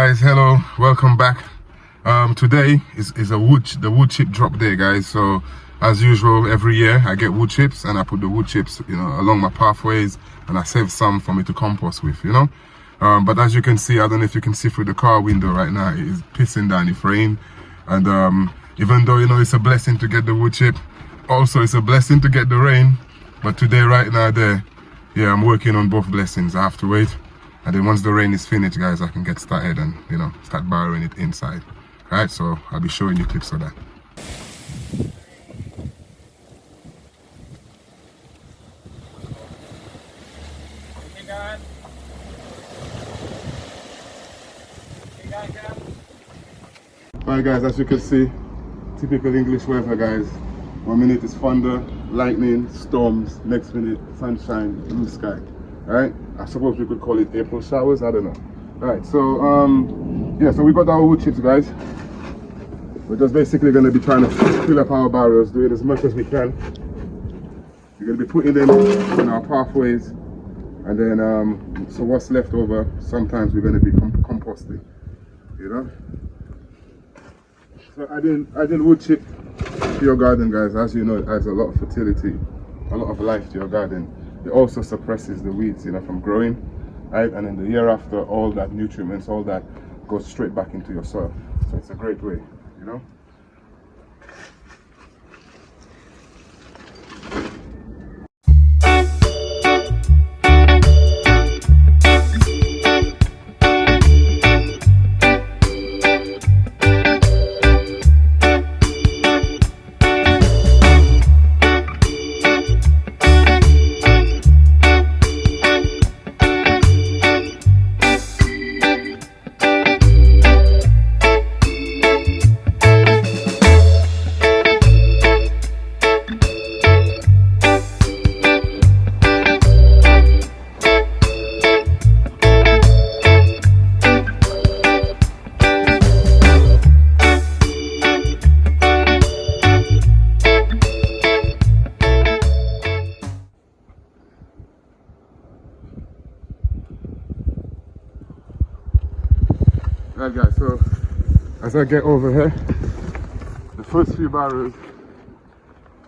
guys, hello, welcome back. Today is the wood chip drop day, guys. So as usual, every year I get wood chips and I put the wood chips, along my pathways, and I save some for me to compost with, but as you can see, I don't know if you can see through the car window right now, it is pissing down if rain. And even though it's a blessing to get the wood chip, also it's a blessing to get the rain. But today, right now, I'm working on both blessings. I have to wait, and then once the rain is finished, guys, I can get started and start borrowing it inside. Right, so I'll be showing you clips of that. Alright guys, as you can see, typical English weather, guys. 1 minute is thunder, lightning, storms, next minute sunshine, blue sky. Alright, I suppose we could call it April showers, I don't know. Alright, so so we got our wood chips, guys. We're just basically going to be trying to fill up our barrels, doing as much as we can. We're going to be putting them in our pathways, and then so what's left over, sometimes we're going to be composting, So adding wood chip to your garden, guys, as you know, it adds a lot of fertility, a lot of life to your garden. It also suppresses the weeds, from growing, right? And then the year after, all that nutrients, all that goes straight back into your soil. So it's a great way, Right guys, so as I get over here, the first few barrels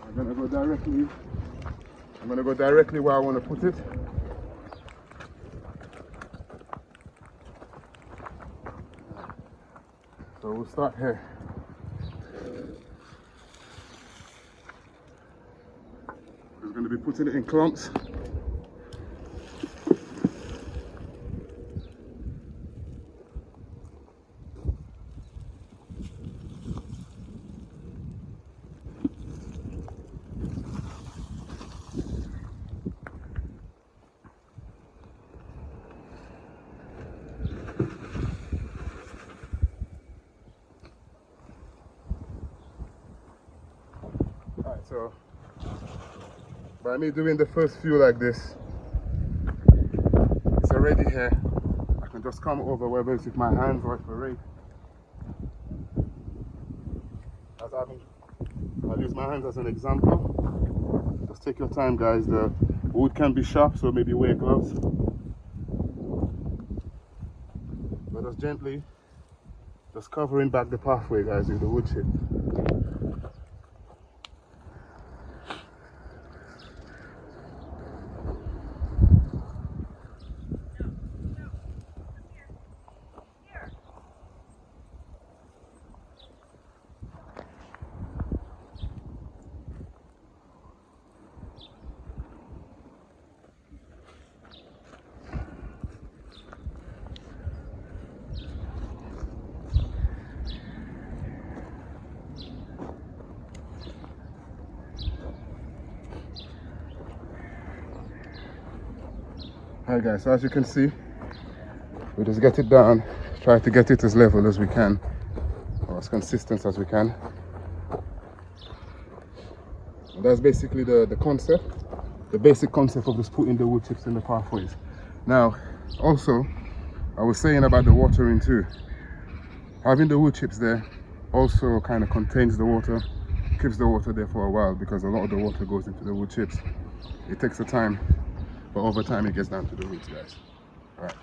I'm gonna go directly where I want to put it. So we'll start here. We're going to be putting it in clumps. So by me doing the first few like this, it's already here. I can just come over, whether it's with my hands or with a rake. I'll use my hands as an example. Just take your time, guys. The wood can be sharp, so maybe wear gloves. But just gently, just covering back the pathway, guys, with the wood chip. Alright guys, so as you can see, we just get it down, try to get it as level as we can, or as consistent as we can. And that's basically the concept, the basic concept of just putting the wood chips in the pathways. Now, also, I was saying about the watering too. Having the wood chips there also kind of contains the water, keeps the water there for a while, because a lot of the water goes into the wood chips. It takes the time, but over time it gets down to the roots, guys. All right.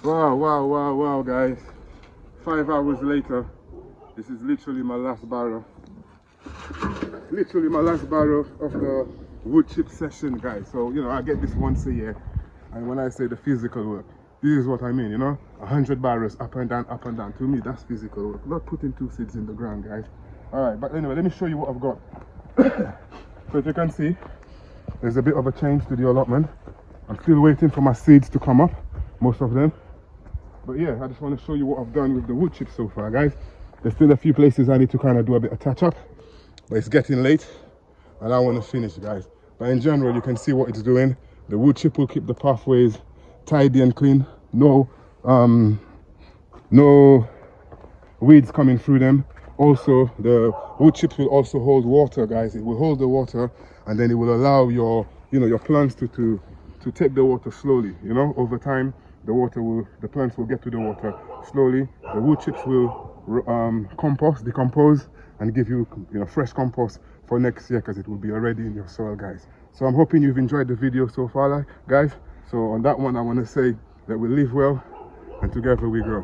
Wow, guys. 5 hours later, this is literally my last barrel. Literally my last barrel of the wood chip session, guys. So, you know, I get this once a year. And when I say the physical work, this is what I mean, you know? 100 barrels up and down, up and down. To me, that's physical work. Not putting 2 seeds in the ground, guys. Alright, but anyway, let me show you what I've got. So if you can see, there's a bit of a change to the allotment. I'm still waiting for my seeds to come up, most of them. But yeah, I just want to show you what I've done with the wood chips so far, guys. There's still a few places I need to kind of do a bit of touch up, but it's getting late and I want to finish, guys. But in general, you can see what it's doing. The wood chip will keep the pathways tidy and clean. No weeds coming through them. Also, the wood chips will also hold water, guys. It will hold the water, and then it will allow your, you know, your plants to take the water slowly. You know, over time, the plants will get to the water slowly. The wood chips will decompose, and give you, you know, fresh compost for next year, because it will be already in your soil, guys. So I'm hoping you've enjoyed the video so far, guys. So on that one, I want to say that we live well and together we grow.